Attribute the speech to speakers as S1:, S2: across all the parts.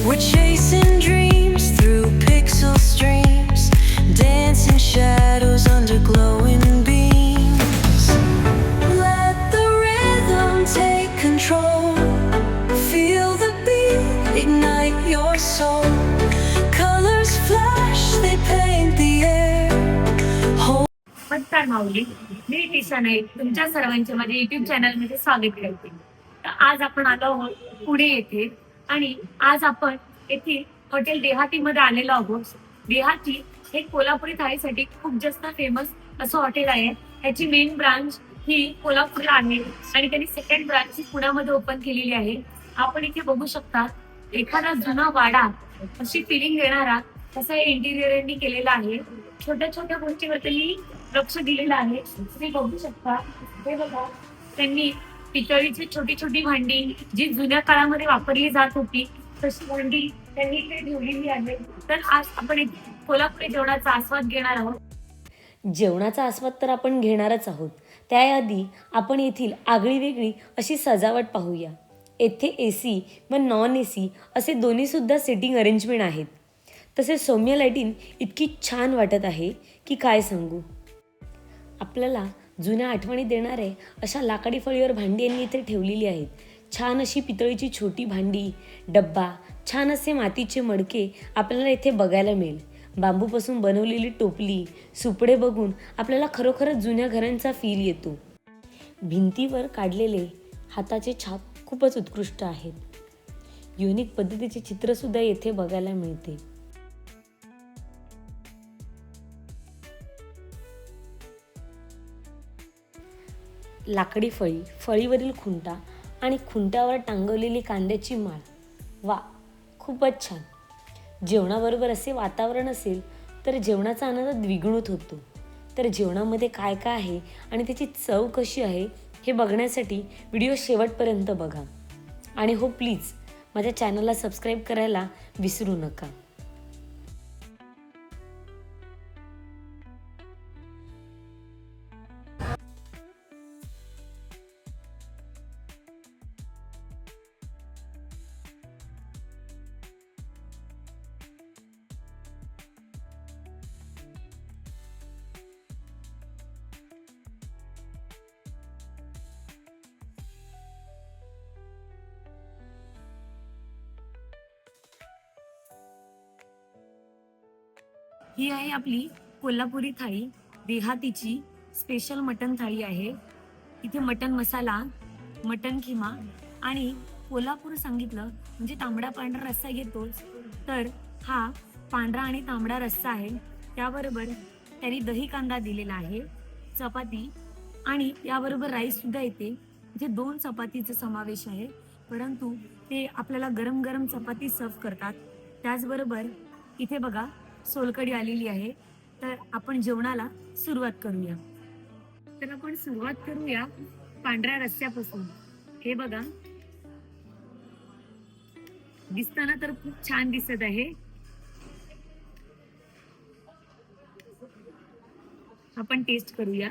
S1: We're chasing dreams through pixel streams, dancing shadows under glowing beams. Let the rhythm take control. Feel the beat, ignite your soul. Colors flash, they paint the air.
S2: नमस्कार माऊली, मी टिशा नाईक तुमच्या सर्वांचे माझ्या YouTube channel मध्ये स्वागत करते. तर आज आपण आलो आहोत पुणे येथे आणि आज आपण येथील हॉटेल देहाती मध्ये आलेलो आहोत. देहाती हे कोल्हापुरी थाळीसाठी खूप जास्त फेमस असं हॉटेल आहे. ह्याची मेन ब्रांच ही कोल्हापूरला आहे आणि त्यांनी सेकंड ब्रांच ही पुण्यामध्ये ओपन केलेली आहे. आपण इथे बघू शकता एखादा जुना वाडा अशी फिलिंग देणारा तसा हे इंटिरियर यांनी केलेला आहे. छोट्या छोट्या गोष्टीवर त्यांनी लक्ष दिलेलं आहे. तुम्ही बघू शकता हे बघा, त्यांनी पितळीची छोटी छोटी भांडी जी जुन्या काळामध्ये वापरली जात होती तशी भांडी त्यांनी इथे ठेवलेली आहे. तर आज आपण एक कोल्हापुरी जेवणाचा आस्वाद घेणार आहोत.
S3: जेवणाचा आस्वाद तर आपण घेणारच आहोत. त्याआधी आपण येथील आगळी वेगळी अशी सजावट पाहूया. येथे AC व नॉन AC असे दोन्हीसुद्धा सिटिंग अरेंजमेंट आहेत. तसेच सौम्य लाईटिंग इतकी छान वाटत आहे की काय सांगू. आपल्याला जुन्या आठवणी देणारे अशा लाकडी फळीवर भांडी यांनी इथे ठेवलेली आहेत. छान अशी पितळीची छोटी भांडी, डब्बा, छान असे मातीचे मडके आपल्याला इथे बघायला मिळेल. बांबूपासून बनवलेली टोपली, सुपडे बघून आपल्याला खरोखरच जुन्या घरांचा फील येतो. भिंतीवर काढलेले हाताचे छाप खूपच उत्कृष्ट आहेत. युनिक पद्धतीचे चित्रसुद्धा येथे बघायला मिळते. लाकडी फळी, फळीवरील खुंटा आणि खुंट्यावर टांगवलेली कांद्याची माळ, वा खूपच छान. जेवणाबरोबर असे वातावरण असेल तर जेवणाचा आनंद द्विगुणित होतो. तर जेवणामध्ये काय काय आहे आणि त्याची चव कशी आहे हे बघण्यासाठी व्हिडिओ शेवटपर्यंत बघा. आणि हो प्लीज माझ्या चॅनलला सबस्क्राईब करायला विसरू नका.
S2: ही आहे आपली कोल्हापुरी थाळी, देहातीची स्पेशल मटन थाळी आहे. इथे मटन मसाला, मटन खिमा आणि कोल्हापूर सांगितलं म्हणजे तांबडा पांढरा रस्सा येतोच. तर हा पांढरा आणि तांबडा रस्सा आहे. त्याबरोबर त्यांनी दही कांदा दिलेला आहे, चपाती आणि याबरोबर राईस सुद्धा येते. इथे 2 चपातीचा समावेश आहे, परंतु ते आपल्याला गरम गरम चपाती सर्व करतात. त्याचबरोबर इथे बघा सोलकढी आलेली आहे. तर आपण जेवणाला सुरुवात करूया. तर आपण सुरुवात करूया पांढऱ्या रस्स्यापासून. हे बघा, दिसताना तर खूप छान दिसत आहे. आपण टेस्ट करूया.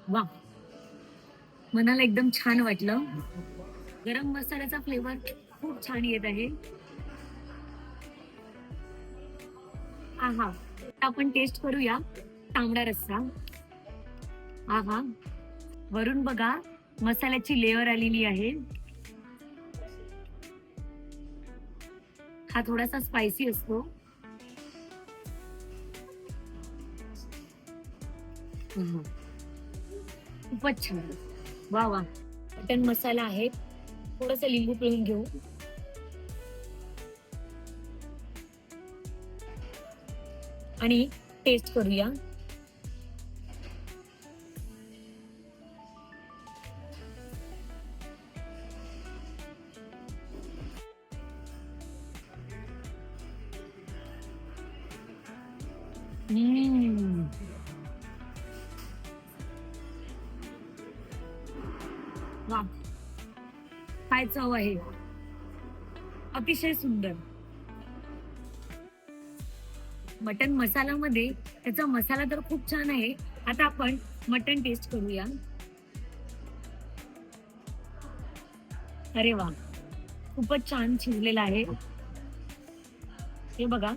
S2: वा, मनाला एकदम छान वाटलं. गरम मसाल्याचा फ्लेवर खूप छान येत आहे. आहा, आपण टेस्ट करूया तांबडा रस्सा. आहा, वरून बघा मसाल्याची लेअर आलेली आहे. हा थोडासा स्पायसी असतो. खूपच छान. वा वा, मटन मसाला आहे. थोडस लिंबू पिळून घेऊ. आणि टेस्ट करूया. वा, काय चव आहे, अतिशय सुंदर. मटन मसाल्यामध्ये त्याचा मसाला तर खूप छान आहे. आता आपण मटन टेस्ट करूया. अरे वा, खूपच छान शिजलेला आहे. हे बघा,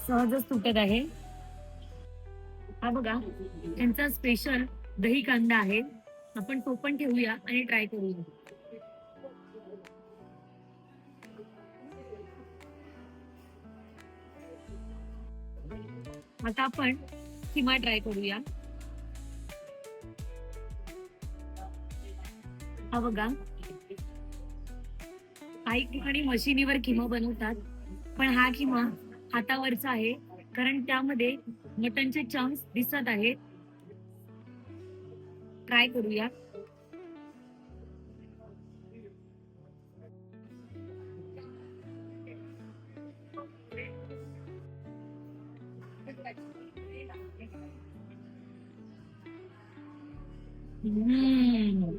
S2: सहजच तुटत आहे. हा बघा, त्यांचा स्पेशल दही कांदा आहे. आपण तो पण ठेवूया आणि ट्राय करूया. आता आपण किमा ट्राय करूया. हा बघा, काही ठिकाणी मशिनीवर किमा बनवतात, पण हा किमा हातावरचा आहे, कारण त्यामध्ये मटनचे चंक्स दिसत आहेत. ट्राय करूया. हम्म.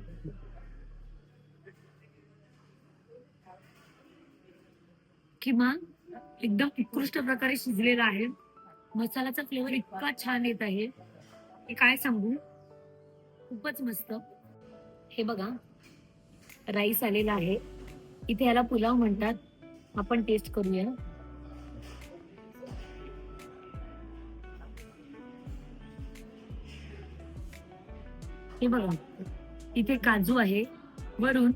S2: किमा एकदम उत्कृष्ट प्रकारे शिजलेला आहे. मसाल्याचा फ्लेवर इतका छान येत आहे, हे काय सांगू. खूपच मस्त. हे बघा, राईस आलेला आहे. इथे याला पुलाव म्हणतात. आपण टेस्ट करूया. हे बघा, इथे काजू आहे. वरून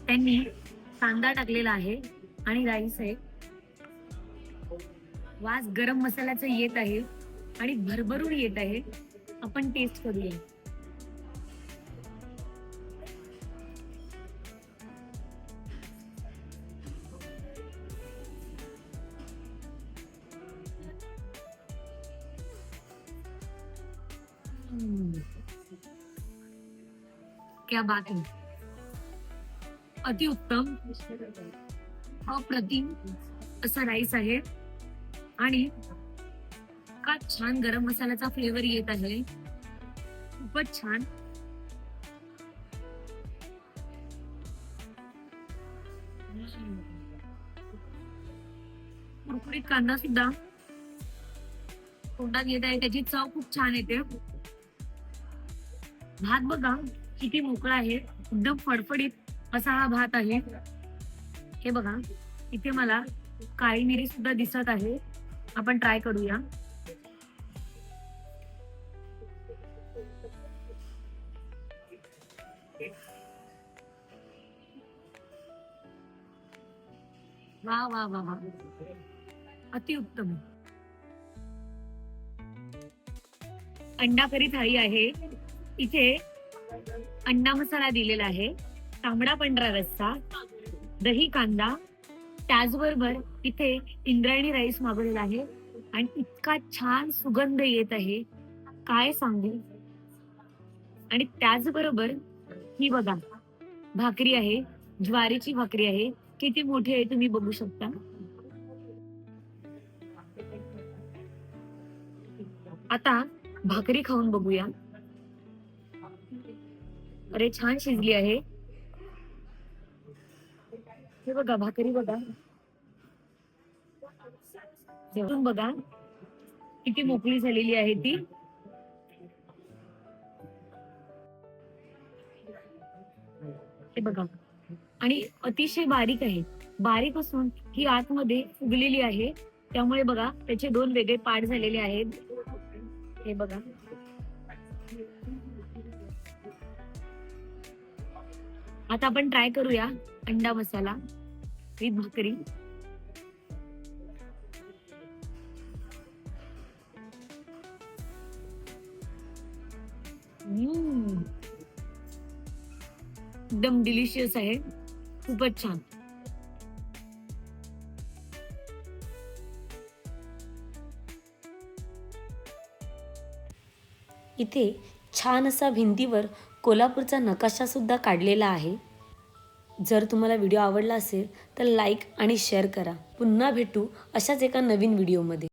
S2: त्यांनी कांदा टाकलेला आहे आणि राईस आहे. वास गरम मसाल्याचा येत आहे आणि भरभरून येत आहे. आपण टेस्ट करूया. हम्म. क्या बात है. अतिउत्तम, अप्रतिम असा राईस आहे आणि का छान गरम मसाल्याचा फ्लेवर येत आहे. खूपच छान. कुरकुरीत कांदा सुद्धा तोंडात येत आहे. त्याची चव खूप छान येते. भात बघा किती मोकळा आहे, एकदम फडफडीत असा हा भात आहे. हे बघा, इथे मला काळी मिरी सुद्धा दिसत आहे. आपण ट्राय करूया. वा वा वा वा, अतिउत्तम. अंडा करी थाळी आहे. इथे अंडा मसाला दिलेला आहे, तांबडा पांढरा रस्सा, दही कांदा, त्याचबरोबर इथे इंद्रायणी राईस मागवलेला आहे आणि इतका छान सुगंध येत आहे, काय सांगू. आणि त्याचबरोबर ही बघा, भाकरी आहे, ज्वारीची भाकरी आहे. किती मोठी आहे तुम्ही बघू शकता. आता भाकरी खाऊन बघूया. अरे छान शिजली आहे. हे बघा, भाकरी बघा, जेवून बघा किती मोकळी झालेली आहे ती. हे बघा, आणि अतिशय बारीक आहे. बारीक असून ही आतमध्ये फुगलेली आहे, त्यामुळे बघा त्याचे दोन वेगळे पार्ट झालेले आहेत. हे बघा, आता आपण ट्राय करूया अंडा मसाला विथ भाकरी. एकदम डिलिशियस आहे, खूपच छान.
S3: इथे छान असा भिंतीवर कोल्हापूरचा नकाशा सुद्धा काढलेला आहे. जर तुम्हाला व्हिडिओ आवडला असेल तर लाईक आणि शेअर करा. पुन्हा भेटू अशाच एका नवीन व्हिडिओमध्ये.